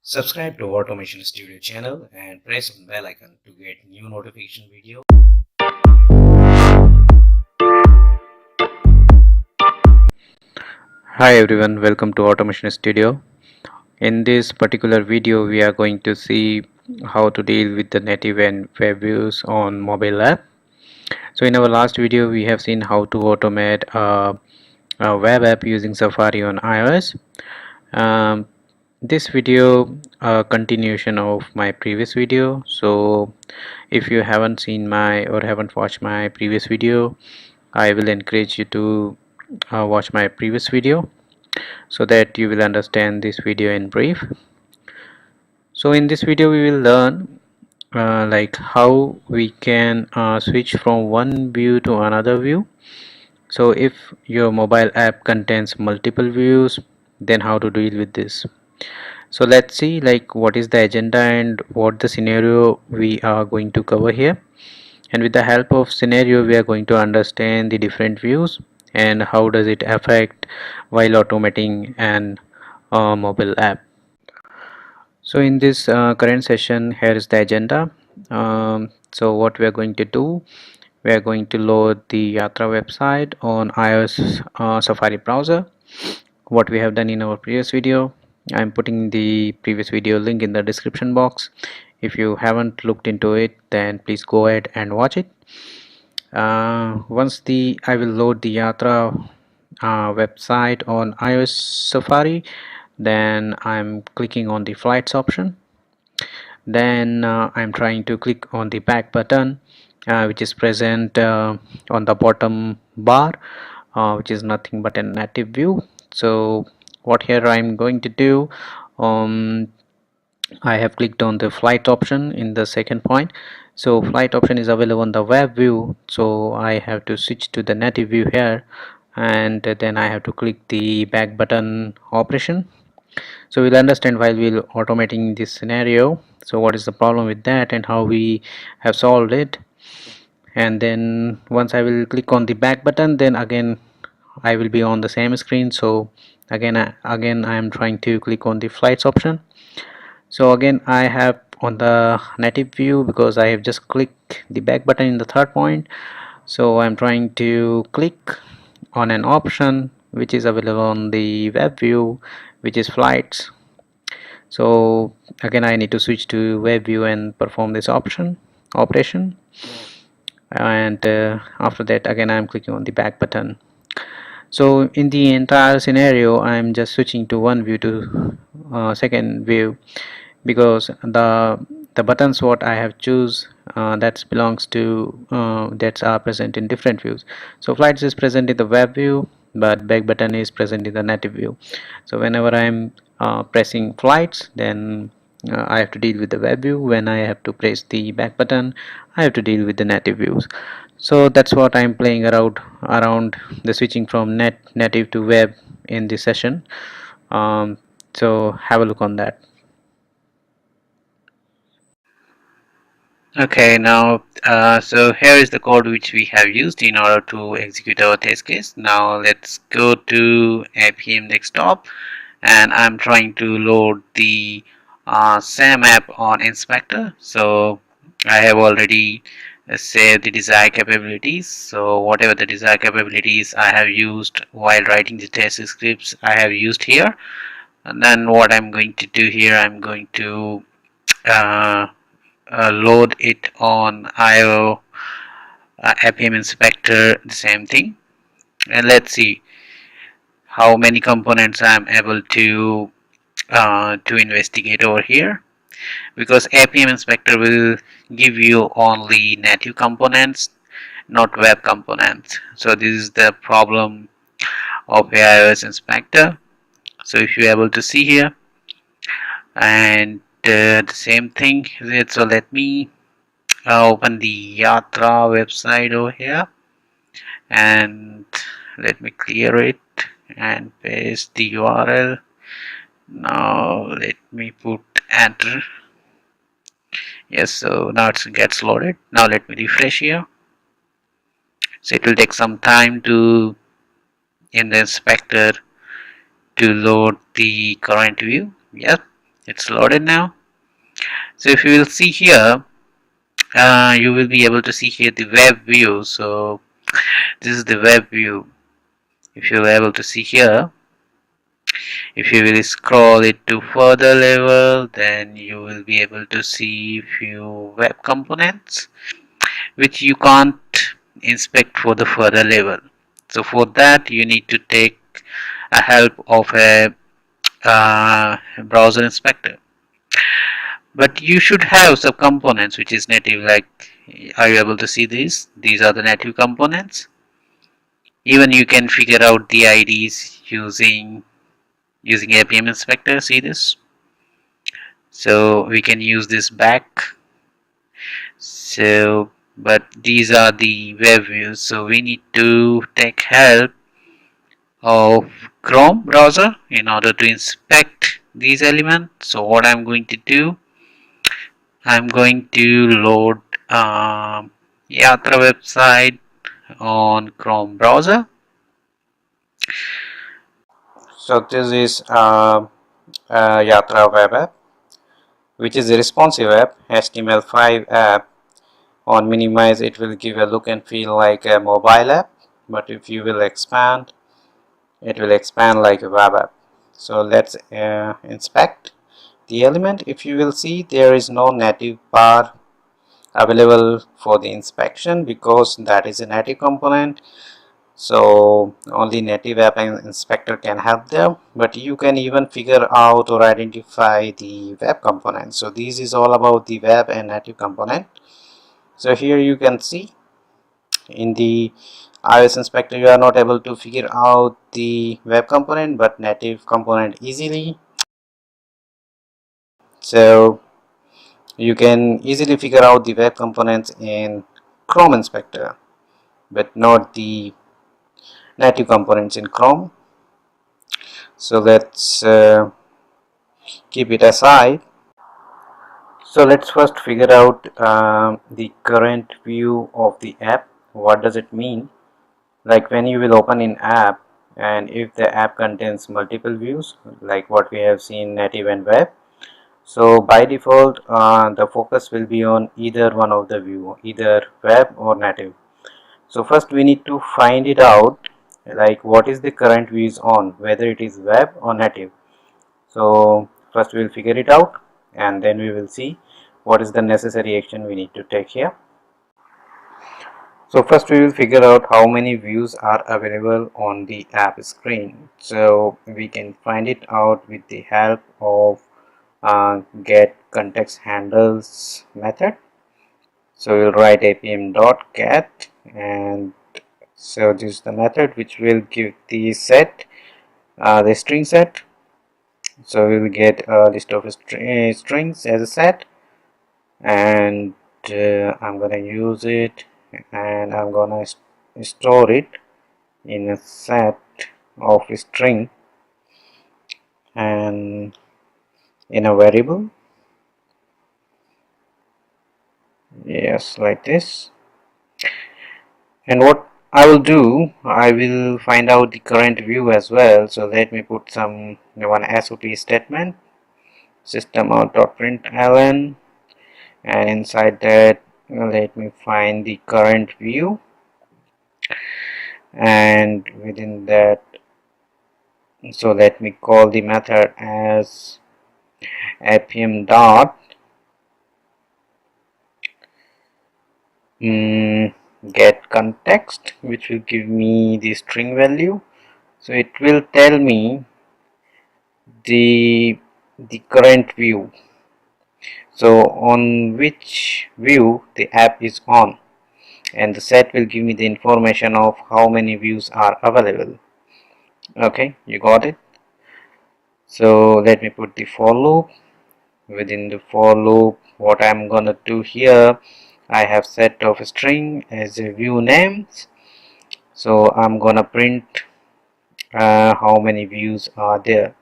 Subscribe to Automation Studio channel and press on bell icon to get new notification video. Hi everyone, welcome to Automation Studio. In this particular video, we are going to see how to deal with the native and web views on mobile app. So in our last video, we have seen how to automate a web app using Safari on iOS. Um, this video continuation of my previous video. So if you haven't seen my or haven't watched my previous video, I will encourage you to watch my previous video so that you will understand this video in brief. So in this video we will learn like how we can switch from one view to another view. So if your mobile app contains multiple views, then how to deal with this. So let's see like what is the agenda and what the scenario we are going to cover here, and with the help of scenario we are going to understand the different views and how does it affect while automating an mobile app. So in this current session, here is the agenda. So what we are going to do, we are going to load the Yatra website on iOS Safari browser. What we have done in our previous video, I'm putting the previous video link in the description box. If you haven't looked into it, then please go ahead and watch it. Once I will load the Yatra website on iOS Safari, then I'm clicking on the flights option. Then I'm trying to click on the back button, which is present on the bottom bar, which is nothing but a native view. So what here I'm going to do, I have clicked on the flight option in the second point. So flight option is available on the web view, so I have to switch to the native view here, and then I have to click the back button operation. So we'll understand while we'll automating this scenario, so what is the problem with that and how we have solved it. And then once I will click on the back button, then again I will be on the same screen. So again I am trying to click on the flights option. So again I have on the native view because I have just clicked the back button in the third point. So I'm trying to click on an option which is available on the web view, which is flights. So again I need to switch to web view and perform this operation, and after that again I'm clicking on the back button. So in the entire scenario I'm just switching to one view to second view, because the buttons what I have choose that belongs to that are present in different views. So flights is present in the web view, but back button is present in the native view. So whenever I'm pressing flights, then I have to deal with the web view. When I have to press the back button, I have to deal with the native views. So that's what I'm playing around the switching from native to web in this session. So have a look on that. Okay, now so here is the code which we have used in order to execute our test case. Now let's go to appium desktop, and I'm trying to load the SAM app on inspector. So I have already saved the desired capabilities. So whatever the desired capabilities I have used while writing the test scripts, I have used here. And then what I'm going to do here, I'm going to uh, load it on IO appium inspector, the same thing, and let's see how many components I'm able to investigate over here, because appium inspector will give you only native components, not web components. So this is the problem of iOS inspector. So if you're able to see here, and the same thing is it. So let me open the Yatra website over here, and let me clear it and paste the URL. Now let me put enter. Yes, so now it gets loaded. Now let me refresh here. So it will take some time to in the inspector to load the current view. Yes, It's loaded now. So if you will see here, you will be able to see here the web view. So this is the web view. If you're able to see here, if you will scroll it to further level, then you will be able to see few web components which you can't inspect for the further level. So for that you need to take a help of a browser inspector. But you should have some components which is native, like, are you able to see these? These are the native components. Even you can figure out the IDs using appium inspector. See this? So we can use this back. So but these are the web views, so we need to take help of Chrome browser in order to inspect these elements. So what I'm going to do, I'm going to load Yatra website on Chrome browser. So this is Yatra web app, which is a responsive app, HTML5 app. On minimize, it will give a look and feel like a mobile app, but if you will expand, it will expand like a web app. So let's inspect the element. If you will see, there is no native bar available for the inspection because that is a native component. So only native app inspector can help them, but you can even figure out or identify the web component. So this is all about the web and native component. So here you can see in the iOS inspector you are not able to figure out the web component but native component easily. So you can easily figure out the web components in Chrome inspector but not the native components in Chrome. So let's keep it aside. So let's first figure out the current view of the app. What does it mean? Like when you will open an app, and if the app contains multiple views like what we have seen native and web, so by default the focus will be on either one of the view, either web or native. So first we need to find it out, like what is the current views on, whether it is web or native. So first we will figure it out and then we will see what is the necessary action we need to take here. So first we will figure out how many views are available on the app screen. So we can find it out with the help of get context handles method. So we'll write appium.get, and so this is the method which will give the set, the string set. So we will get a list of strings as a set, and I'm gonna use it and I'm gonna store it in a set of string and in a variable. Yes, like this. And what I will do, I will find out the current view as well. So let me put one SOP statement, system out.println, and inside that let me find the current view, and within that, so let me call the method as appium dot get context, which will give me the string value. So it will tell me the current view, so on which view the app is on, and the set will give me the information of how many views are available. Okay, you got it. So let me put the for loop. Within the for loop, what I'm gonna do here, I have set of string as a view names, so I'm gonna print how many views are there.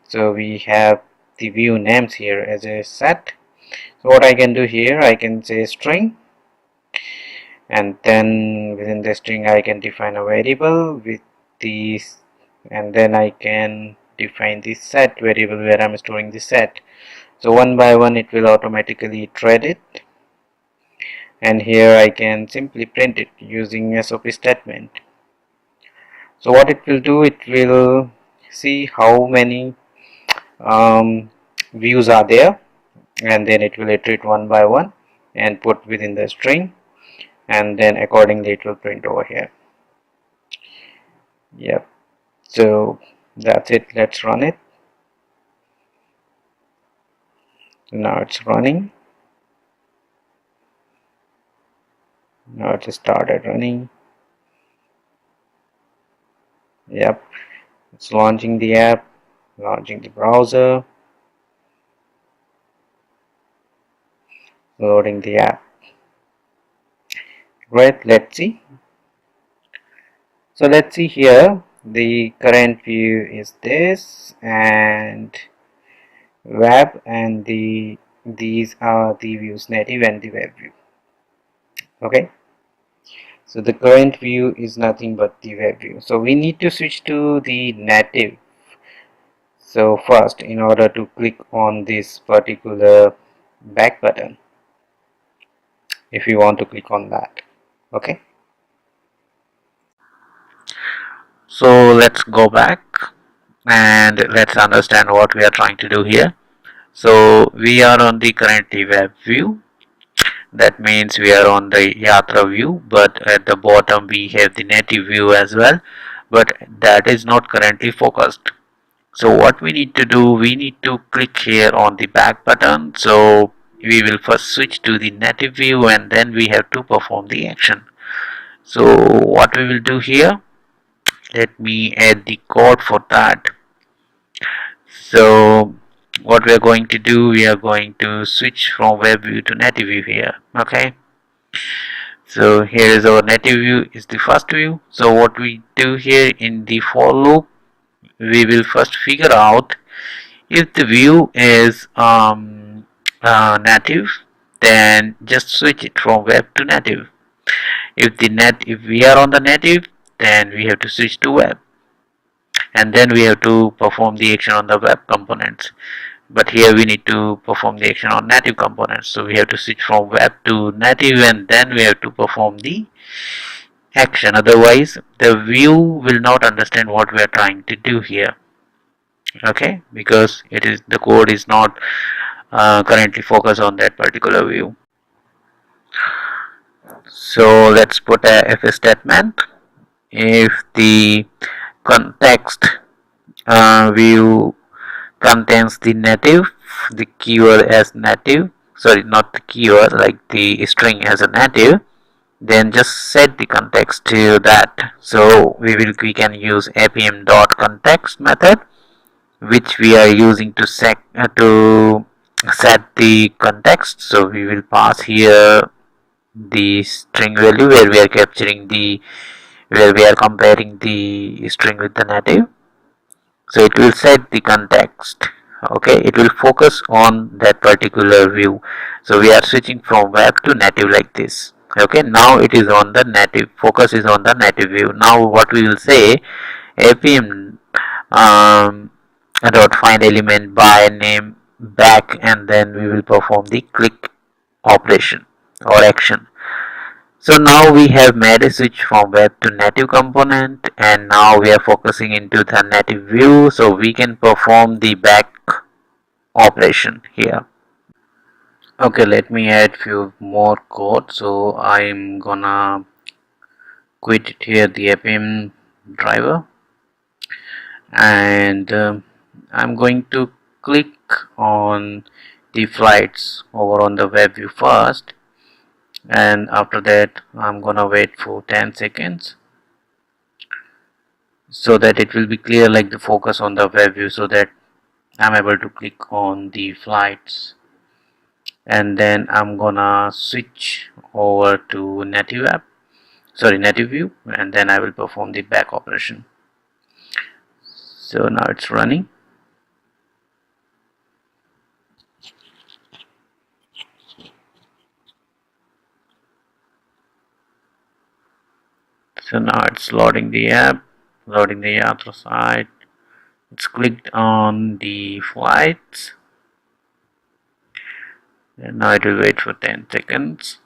So we have the view names here as a set. So what I can do here, I can say string, and then within the string I can define a variable with these, and then I can define the set variable where I'm storing the set. So one by one it will automatically thread it, and here I can simply print it using SOP statement. So what it will do, it will see how many views are there, and then it will iterate one by one and put within the string, and then accordingly it will print over here. Yep, so that's it. Let's run it. Now it's running. Now it started running. Yep, it's launching the app, launching the browser, loading the app. Right, let's see. So let's see here, the current view is this, and web, and these are the views, native and the web view. Okay, so the current view is nothing but the web view. So we need to switch to the native. So first, in order to click on this particular back button, if you want to click on that. Okay, So let's go back and let's understand what we are trying to do here. So we are on the currently web view. That means we are on the Yatra view, but at the bottom we have the native view as well, but that is not currently focused. So what we need to do, we need to click here on the back button. So we will first switch to the native view, and then we have to perform the action. So what we will do here, let me add the code for that. So what we are going to do, we are going to switch from web view to native view here. Okay, so here is our native view, is the first view. So what we do here, in the for loop, we will first figure out if the view is native, then just switch it from web to native. If we are on the native, then we have to switch to web, and then we have to perform the action on the web components. But here we need to perform the action on native components, so we have to switch from web to native, and then we have to perform the action. Otherwise the view will not understand what we are trying to do here. Okay, because it is, the code is not currently focused on that particular view. So let's put a if statement. If the context view contains the native, the keyword as native, sorry, not the keyword, like the string as a native, then just set the context to that. So we can use appium dot context method, which we are using to set the context. So we will pass here the string value where we are capturing the, where we are comparing the string with the native. So it will set the context. Okay, it will focus on that particular view. So we are switching from web to native like this. Okay, now it is on the native, focus is on the native view. Now what we will say, appium dot find element by name back, and then we will perform the click operation or action. So now we have made a switch from web to native component, and now we are focusing into the native view, so we can perform the back operation here. Okay, let me add few more code. So I'm gonna quit it here, the appium driver, and I'm going to click on the flights over on the web view first, and after that I'm gonna wait for 10 seconds so that it will be clear, like the focus on the web view, so that I'm able to click on the flights, and then I'm gonna switch over to native app, sorry, native view, and then I will perform the back operation. So now it's running. So now it's loading the app, loading the Yatra site, It's clicked on the flights, and now it will wait for 10 seconds,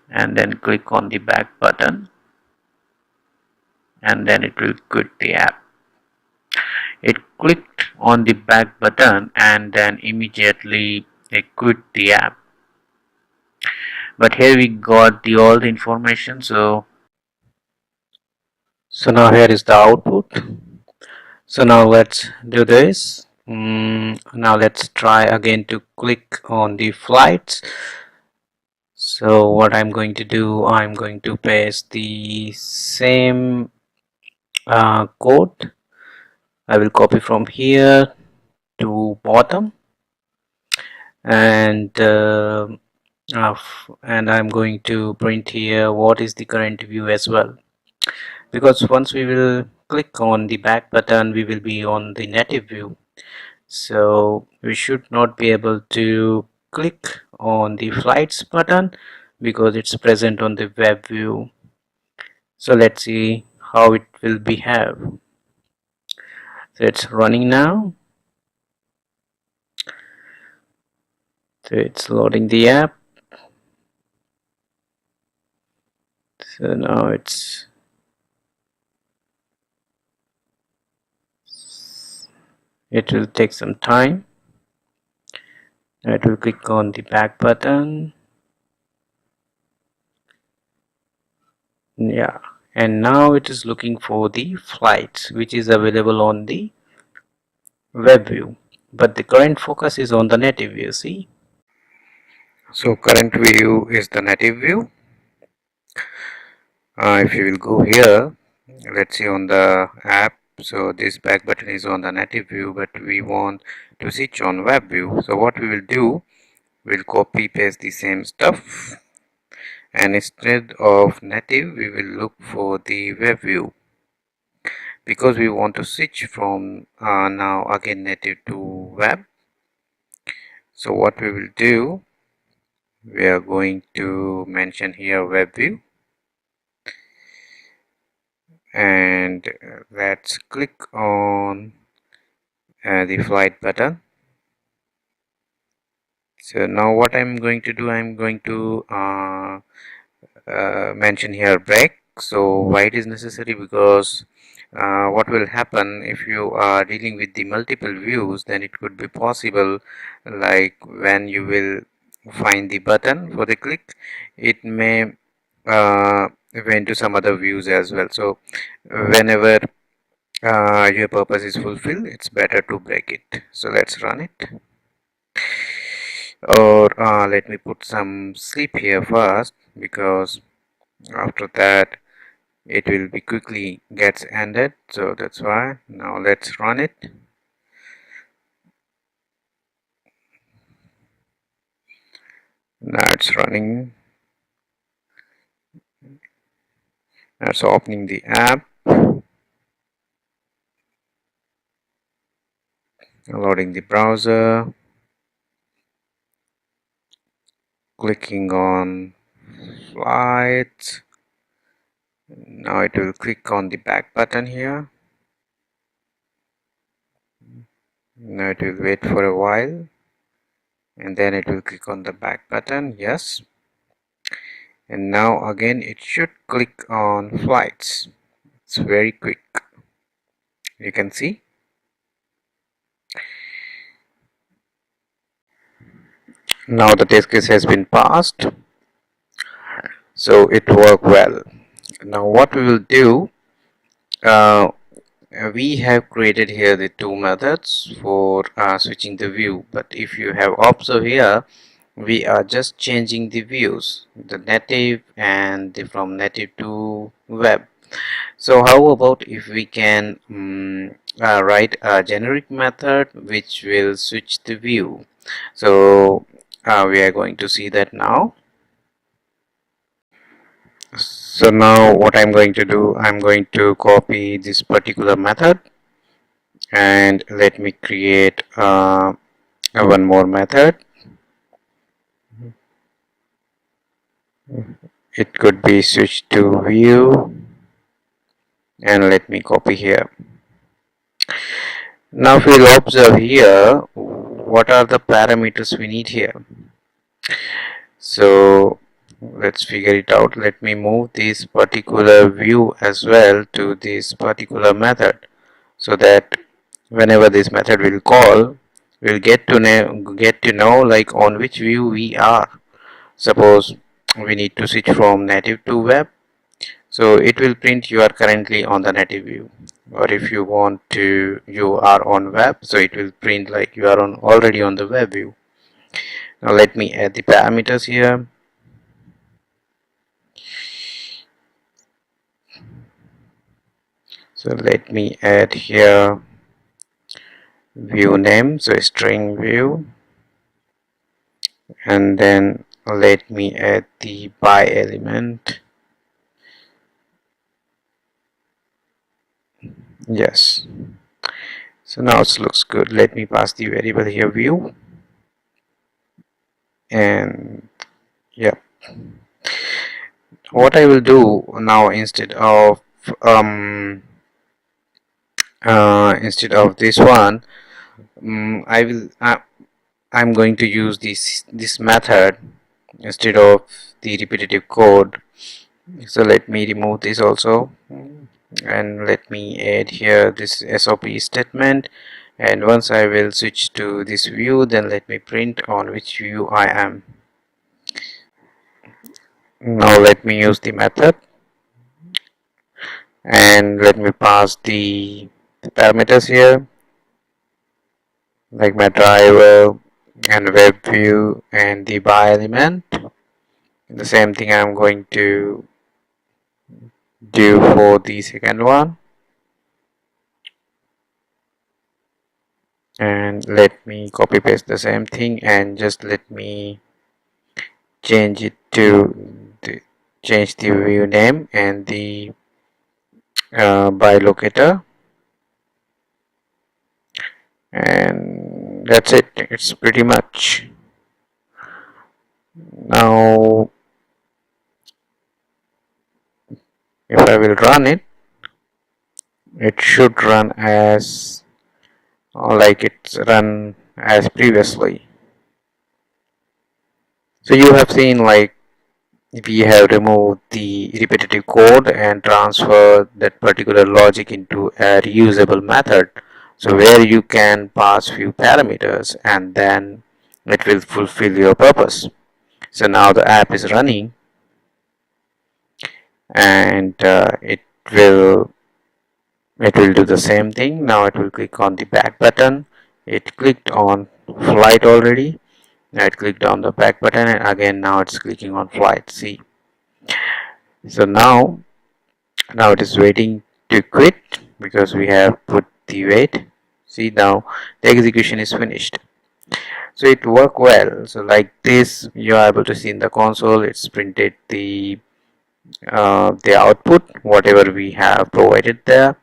and then click on the back button, and then it will quit the app. It clicked on the back button and then immediately it quit the app. But here we got all the information. So now here is the output. So now let's do this. Now let's try again to click on the flights. So what I'm going to do, I'm going to paste the same code. I will copy from here to bottom, and I'm going to print here what is the current view as well, because once we will click on the back button we will be on the native view, so we should not be able to click on the flights button because it's present on the web view. So let's see how it will behave. So it's running now. So it's loading the app. So now it will take some time. It will click on the back button. Yeah, and now it is looking for the flights which is available on the web view, but the current focus is on the native view. See, so current view is the native view. If you will go here, let's see on the app, so this back button is on the native view, but we want to switch on web view. So what we will do, we'll copy paste the same stuff, and instead of native we will look for the web view, because we want to switch from now again native to web. So what we will do, we are going to mention here web view, and let's click on the flight button. So now what I'm going to do, I'm going to mention here break. So why it is necessary, because what will happen if you are dealing with the multiple views, then it could be possible, like when you will find the button for the click, it may went to some other views as well. So whenever your purpose is fulfilled, it's better to break it. So let's run it, or let me put some sleep here first, because after that it will be quickly gets ended. So that's why now let's run it. Now it's running. Now it's opening the app, loading the browser, clicking on flights. Now it will click on the back button here. Now it will wait for a while, and then it will click on the back button. Yes, and now again it should click on flights. It's very quick, you can see. Now the test case has been passed, so it worked well. Now what we will do, uh, we have created here the two methods for switching the view, but if you have observed here, we are just changing the views, the native and the from native to web. So how about if we can write a generic method which will switch the view? So we are going to see that now. So now what I'm going to do, I'm going to copy this particular method, and let me create one more method. It could be switch to view, and let me copy here. Now if we'll observe here, what are the parameters we need here? So let's figure it out. Let me move this particular view as well to this particular method, so that whenever this method will call, we'll get to know like on which view we are. Suppose we need to switch from native to web, so it will print you are currently on the native view. Or if you want to, you are on web, so it will print like you are already on the web view. Now let me add the parameters here. So let me add here view name, so string view, and then let me add the by element. Yes, so now it looks good. Let me pass the variable here view, and yeah, what I will do now, instead of this one, I'm going to use this method instead of the repetitive code. So let me remove this also, and let me add here this SOP statement, and once I will switch to this view, then let me print on which view I am. Now let me use the method, and let me pass the parameters here, like my driver and web view and the by element. The same thing I'm going to do for the second one, and let me copy paste the same thing, and just let me change it to change the view name and the by locator, and that's it. It's pretty much. Now if I will run it, it should run as like it's run as previously. So you have seen like we have removed the repetitive code and transferred that particular logic into a reusable method, so where you can pass few parameters and then it will fulfill your purpose. So now the app is running, and it will do the same thing. Now it will click on the back button. It clicked on flight already. Now it clicked on the back button, and again now it's clicking on flight. See, so now it is waiting to quit because we have put the wait. See, now the execution is finished. So it worked well. So like this, you are able to see in the console, it's printed the output whatever we have provided there.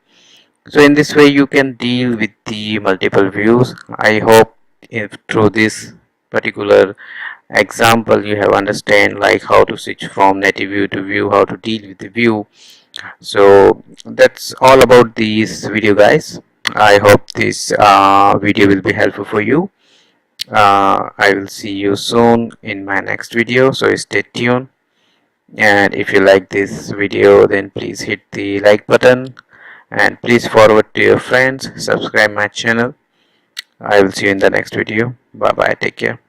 So in this way you can deal with the multiple views. I hope if through this particular example you have understand like how to switch from native view to view, how to deal with the view. So that's all about this video, guys. I hope this video will be helpful for you. I will see you soon in my next video, so stay tuned. And if you like this video, then please hit the like button, and please forward to your friends, subscribe my channel. I will see you in the next video. Bye bye, take care.